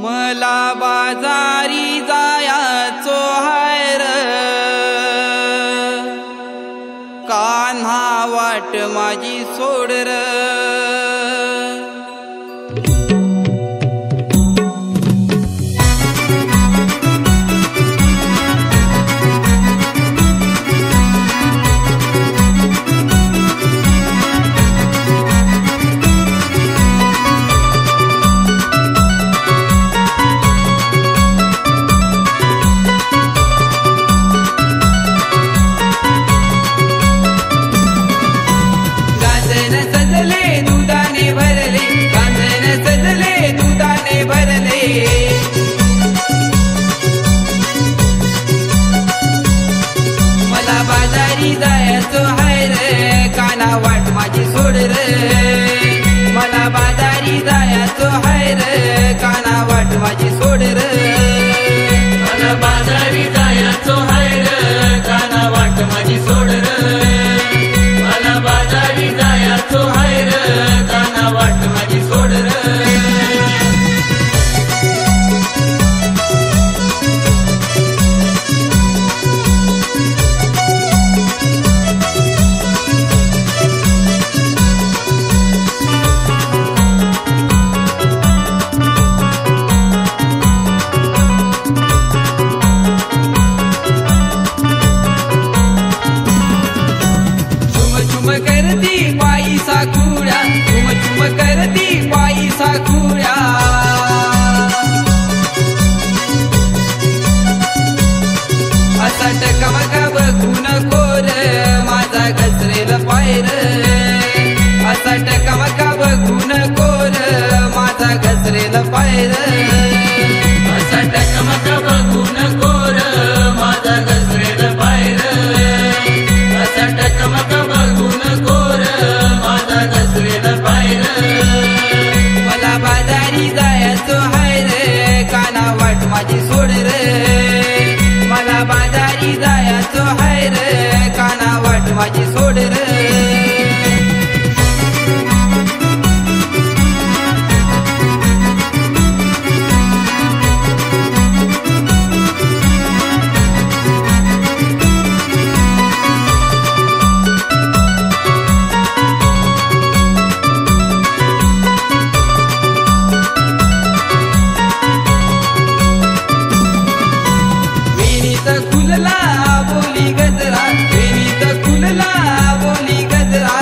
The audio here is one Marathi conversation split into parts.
मला बाजारी जायाचो हाय र, कान्हा वाट माझी सोड र। मला बाजारी जायचो हाय रे, कान्हा वाट माझी सोड रे। मला बाजारी जायचो हाय रे, कान्हा वाट माझी सोड रे। मला बाजारी जायचो हाय रे, कान्हा वाट माझी सोड रे। मला बाजारी जायचो हाय रे, कान्हा वाट माझी सोड रे। करती पायी साखुळ्या, चुम चुम करती पायी साखुळ्या। असा टकमका बघून कोर माझा घसरेल पाय रे। असा टकमका बघून कोर माझा घसरेल पाय रे। असा टकमका बघून कोर माझा घसरेल पाय रे। असा टकमका बघून कोर माझा घसरेल पाय रे। मला बाजारी जायचो हाय रे, कान्हा वाट माझी सोड रे। मला बाजारी जायचो हाय रे, कान्हा वाट माझी सोड रे। खुलला बोली गजरा, विनीत खुलला बोली गजरा।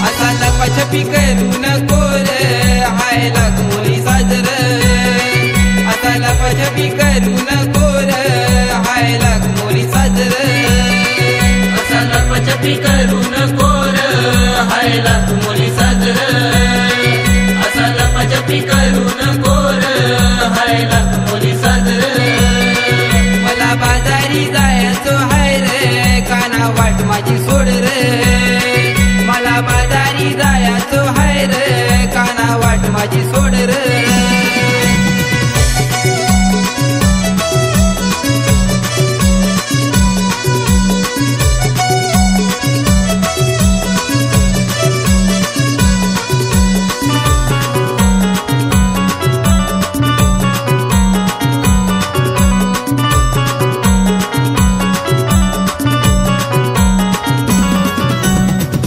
असा लपाछपी करून कोर हाय लाग मुली साजर। असा लपाछपी करून कोर हाय लाग मुली साजर। असा लपाछपी करून कोर हाय लाग मुली साजर। असा लपाछपी करून कोर हाय लाग मुली साजर। मला बाजारी जायचो हाय रे, कान्हा वाट माझी सोड रे। मला बाजारी जायचो हाय रे, कान्हा वाट माझी सोड रे।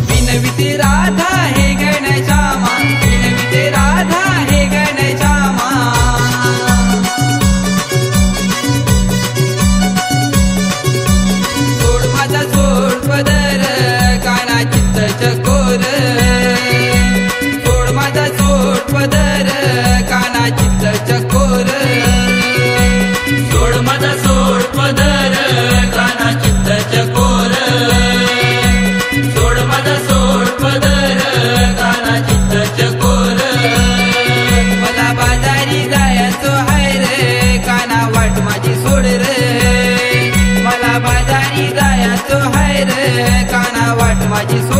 विनविते राधा हे घनश्यामा, विनविते राधा हे घनश्यामा। सोड माझा सोड पदर, कान्हा चित्त चकोर। सोड माझा सोड पदर, कान्हा चित्त चकोर। सोड माझा सोड पदर, कान्हा चित्त चकोर। सोड माझा सोड पदर, कान्हा चित्त चकोर। मला बाजारी जायचो हाय रे, कान्हा वाट माझी सोड रे। मला बाजारी जायचो हाय रे, कान्हा वाट माझी सोड